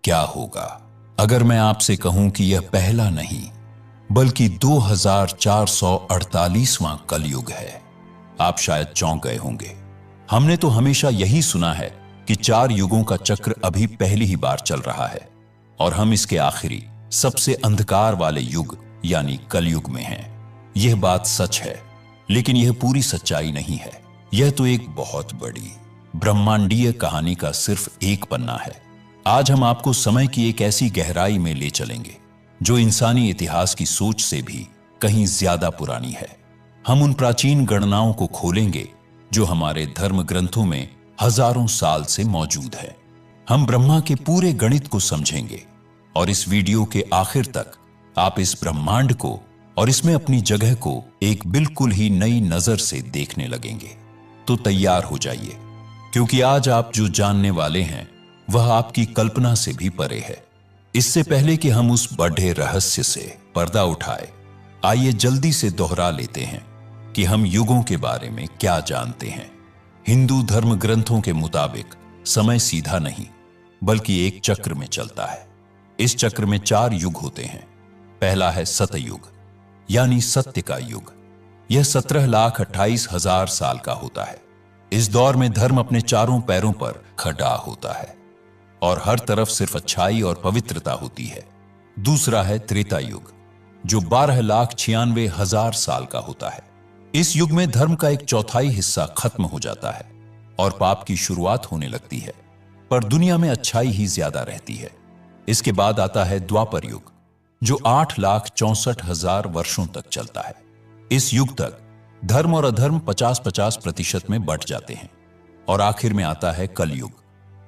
क्या होगा अगर मैं आपसे कहूं कि यह पहला नहीं बल्कि 2448वां कलयुग है। आप शायद चौंक गए होंगे। हमने तो हमेशा यही सुना है कि 4 युगों का चक्र अभी पहली ही बार चल रहा है और हम इसके आखिरी सबसे अंधकार वाले युग यानी कलयुग में हैं। यह बात सच है, लेकिन यह पूरी सच्चाई नहीं है। यह तो एक बहुत बड़ी ब्रह्मांडीय कहानी का सिर्फ एक पन्ना है। आज हम आपको समय की एक ऐसी गहराई में ले चलेंगे जो इंसानी इतिहास की सोच से भी कहीं ज्यादा पुरानी है। हम उन प्राचीन गणनाओं को खोलेंगे जो हमारे धर्म ग्रंथों में हजारों साल से मौजूद है। हम ब्रह्मा के पूरे गणित को समझेंगे और इस वीडियो के आखिर तक आप इस ब्रह्मांड को और इसमें अपनी जगह को एक बिल्कुल ही नई नजर से देखने लगेंगे। तो तैयार हो जाइए, क्योंकि आज आप जो जानने वाले हैं वह आपकी कल्पना से भी परे है। इससे पहले कि हम उस बड़े रहस्य से पर्दा उठाए, आइए जल्दी से दोहरा लेते हैं कि हम युगों के बारे में क्या जानते हैं। हिंदू धर्म ग्रंथों के मुताबिक समय सीधा नहीं बल्कि एक चक्र में चलता है। इस चक्र में 4 युग होते हैं। पहला है सतयुग यानी सत्य का युग। यह 17,28,000 साल का होता है। इस दौर में धर्म अपने चारों पैरों पर खड़ा होता है और हर तरफ सिर्फ अच्छाई और पवित्रता होती है। दूसरा है त्रेता युग जो 12,96,000 साल का होता है। इस युग में धर्म का एक चौथाई हिस्सा खत्म हो जाता है और पाप की शुरुआत होने लगती है, पर दुनिया में अच्छाई ही ज्यादा रहती है। इसके बाद आता है द्वापर युग जो 8,64,000 वर्षों तक चलता है। इस युग तक धर्म और अधर्म 50-50% में बंट जाते हैं। और आखिर में आता है कलयुग,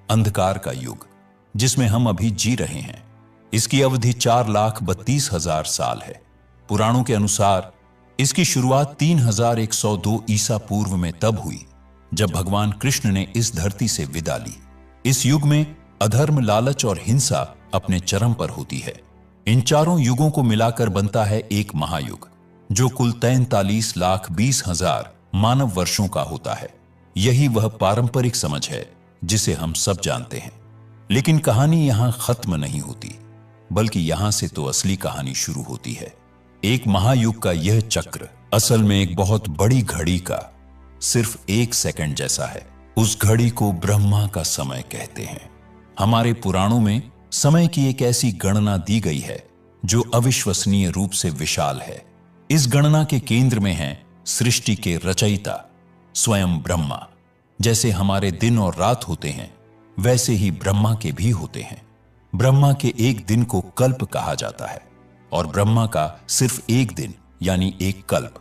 अंधकार का युग, जिसमें हम अभी जी रहे हैं। इसकी अवधि 4,32,000 साल है। पुराणों के अनुसार इसकी शुरुआत 3,102 ईसा पूर्व में तब हुई जब भगवान कृष्ण ने इस धरती से विदा ली। इस युग में अधर्म, लालच और हिंसा अपने चरम पर होती है। इन चारों युगों को मिलाकर बनता है एक महायुग जो कुल 43,20,000 मानव वर्षों का होता है। यही वह पारंपरिक समझ है जिसे हम सब जानते हैं। लेकिन कहानी यहां खत्म नहीं होती, बल्कि यहां से तो असली कहानी शुरू होती है। एक महायुग का यह चक्र असल में एक बहुत बड़ी घड़ी का सिर्फ 1 सेकंड जैसा है। उस घड़ी को ब्रह्मा का समय कहते हैं। हमारे पुराणों में समय की एक ऐसी गणना दी गई है जो अविश्वसनीय रूप से विशाल है। इस गणना के केंद्र में है सृष्टि के रचयिता स्वयं ब्रह्मा। जैसे हमारे दिन और रात होते हैं, वैसे ही ब्रह्मा के भी होते हैं। ब्रह्मा के एक दिन को कल्प कहा जाता है और ब्रह्मा का सिर्फ एक दिन यानी एक कल्प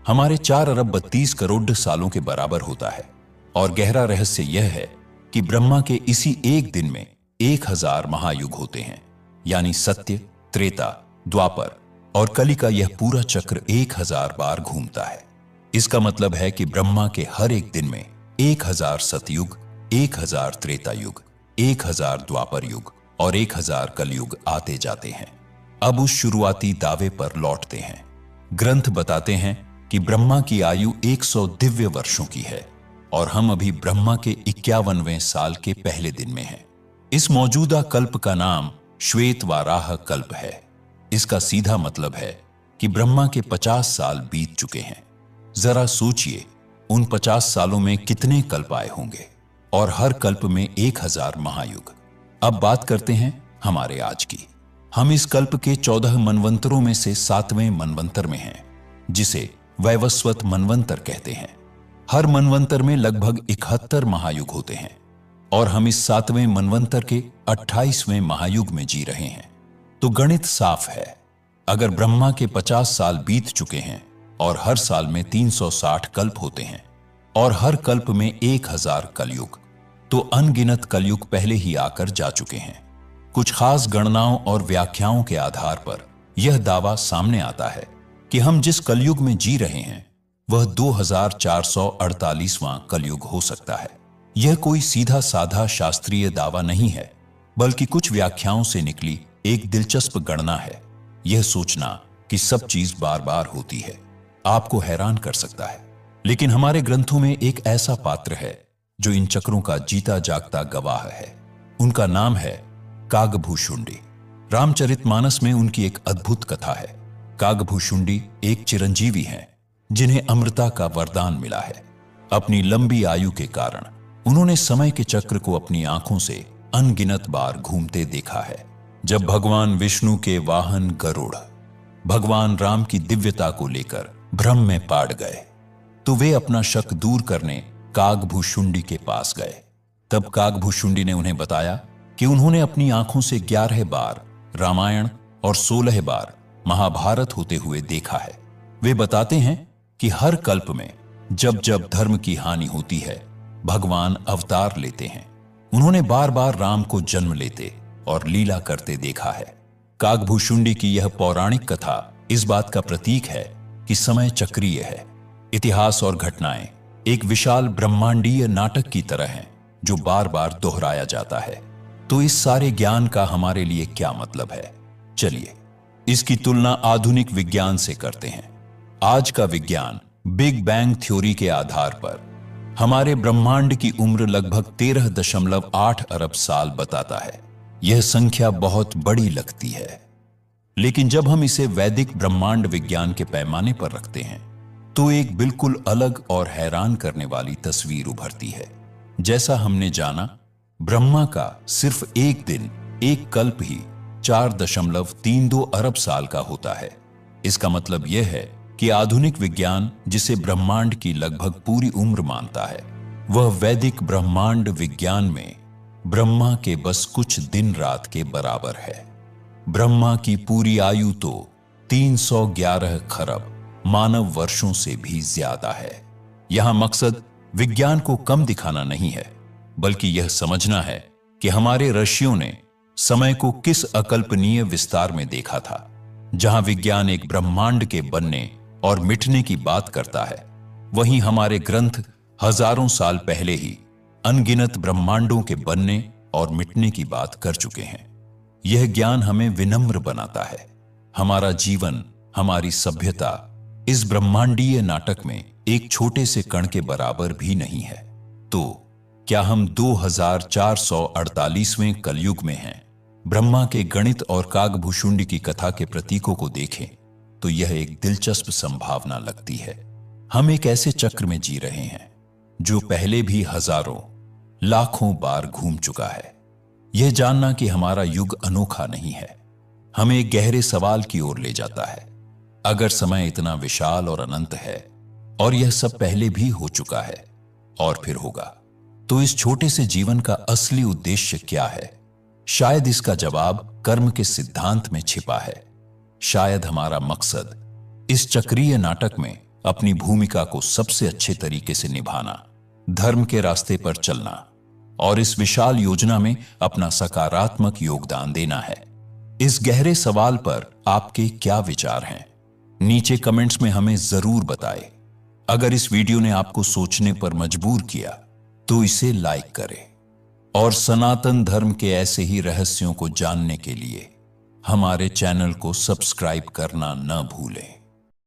हमारे 4,32,00,00,000 सालों के बराबर होता है। और गहरा रहस्य यह है कि ब्रह्मा के इसी एक दिन में 1,000 महायुग होते हैं, यानी सत्य, त्रेता, द्वापर और कली का यह पूरा चक्र 1,000 बार घूमता है। इसका मतलब है कि ब्रह्मा के हर एक दिन में 1,000 सतयुग, 1,000 त्रेता युग, 1,000 द्वापर युग और 1,000 कलयुग आते जाते हैं। अब उस शुरुआती दावे पर लौटते हैं। ग्रंथ बताते हैं कि ब्रह्मा की आयु 100 दिव्य वर्षों की है और हम अभी ब्रह्मा के 51वें साल के पहले दिन में हैं। इस मौजूदा कल्प का नाम श्वेत वाराह कल्प है। इसका सीधा मतलब है कि ब्रह्मा के 50 साल बीत चुके हैं। जरा सोचिए, उन 50 सालों में कितने कल्प आए होंगे और हर कल्प में 1,000 महायुग। अब बात करते हैं हमारे आज की। हम इस कल्प के 14 मनवंतरों में से 7वें मनवंतर में हैं, जिसे वैवस्वत मनवंतर कहते हैं। हर मनवंतर में लगभग 71 महायुग होते हैं और हम इस 7वें मनवंतर के 28वें महायुग में जी रहे हैं। तो गणित साफ है। अगर ब्रह्मा के 50 साल बीत चुके हैं और हर साल में 360 कल्प होते हैं और हर कल्प में 1,000 कलयुग, तो अनगिनत कलयुग पहले ही आकर जा चुके हैं। कुछ खास गणनाओं और व्याख्याओं के आधार पर यह दावा सामने आता है कि हम जिस कलयुग में जी रहे हैं वह 2448वां कलयुग हो सकता है। यह कोई सीधा साधा शास्त्रीय दावा नहीं है, बल्कि कुछ व्याख्याओं से निकली एक दिलचस्प गणना है। यह सोचना कि सब चीज बार बार होती है आपको हैरान कर सकता है, लेकिन हमारे ग्रंथों में एक ऐसा पात्र है जो इन चक्रों का जीता जागता गवाह है। उनका नाम है कागभूषुंडी। रामचरितमानस में उनकी एक अद्भुत कथा है। कागभूषुंडी एक चिरंजीवी हैं जिन्हें अमृता का वरदान मिला है। अपनी लंबी आयु के कारण उन्होंने समय के चक्र को अपनी आंखों से अनगिनत बार घूमते देखा है। जब भगवान विष्णु के वाहन गरुड़ भगवान राम की दिव्यता को लेकर भ्रम में पड़ गए तो वे अपना शक दूर करने कागभूषुंडी के पास गए। तब कागभूषुंडी ने उन्हें बताया कि उन्होंने अपनी आंखों से 11 बार रामायण और 16 बार महाभारत होते हुए देखा है। वे बताते हैं कि हर कल्प में जब जब धर्म की हानि होती है भगवान अवतार लेते हैं। उन्होंने बार बार राम को जन्म लेते और लीला करते देखा है। कागभूषुंडी की यह पौराणिक कथा इस बात का प्रतीक है कि समय चक्रीय है। इतिहास और घटनाएं एक विशाल ब्रह्मांडीय नाटक की तरह हैं जो बार बार दोहराया जाता है। तो इस सारे ज्ञान का हमारे लिए क्या मतलब है? चलिए इसकी तुलना आधुनिक विज्ञान से करते हैं। आज का विज्ञान बिग बैंग थ्योरी के आधार पर हमारे ब्रह्मांड की उम्र लगभग 13.8 अरब साल बताता है। यह संख्या बहुत बड़ी लगती है, लेकिन जब हम इसे वैदिक ब्रह्मांड विज्ञान के पैमाने पर रखते हैं तो एक बिल्कुल अलग और हैरान करने वाली तस्वीर उभरती है। जैसा हमने जाना, ब्रह्मा का सिर्फ एक दिन, एक कल्प ही 4.32 अरब साल का होता है। इसका मतलब यह है कि आधुनिक विज्ञान जिसे ब्रह्मांड की लगभग पूरी उम्र मानता है, वह वैदिक ब्रह्मांड विज्ञान में ब्रह्मा के बस कुछ दिन रात के बराबर है। ब्रह्मा की पूरी आयु तो 311 खरब मानव वर्षों से भी ज्यादा है। यहां मकसद विज्ञान को कम दिखाना नहीं है, बल्कि यह समझना है कि हमारे ऋषियों ने समय को किस अकल्पनीय विस्तार में देखा था। जहां विज्ञान एक ब्रह्मांड के बनने और मिटने की बात करता है, वहीं हमारे ग्रंथ हजारों साल पहले ही अनगिनत ब्रह्मांडों के बनने और मिटने की बात कर चुके हैं। यह ज्ञान हमें विनम्र बनाता है। हमारा जीवन, हमारी सभ्यता इस ब्रह्मांडीय नाटक में एक छोटे से कण के बराबर भी नहीं है। तो क्या हम 2448वें कलयुग में हैं? ब्रह्मा के गणित और कागभूषुंडी की कथा के प्रतीकों को देखें तो यह एक दिलचस्प संभावना लगती है। हम एक ऐसे चक्र में जी रहे हैं जो पहले भी हजारों, लाखों बार घूम चुका है। यह जानना कि हमारा युग अनोखा नहीं है, हमें एक गहरे सवाल की ओर ले जाता है। अगर समय इतना विशाल और अनंत है और यह सब पहले भी हो चुका है और फिर होगा, तो इस छोटे से जीवन का असली उद्देश्य क्या है? शायद इसका जवाब कर्म के सिद्धांत में छिपा है। शायद हमारा मकसद इस चक्रीय नाटक में अपनी भूमिका को सबसे अच्छे तरीके से निभाना, धर्म के रास्ते पर चलना और इस विशाल योजना में अपना सकारात्मक योगदान देना है। इस गहरे सवाल पर आपके क्या विचार हैं? नीचे कमेंट्स में हमें जरूर बताएं। अगर इस वीडियो ने आपको सोचने पर मजबूर किया तो इसे लाइक करें और सनातन धर्म के ऐसे ही रहस्यों को जानने के लिए हमारे चैनल को सब्सक्राइब करना न भूलें।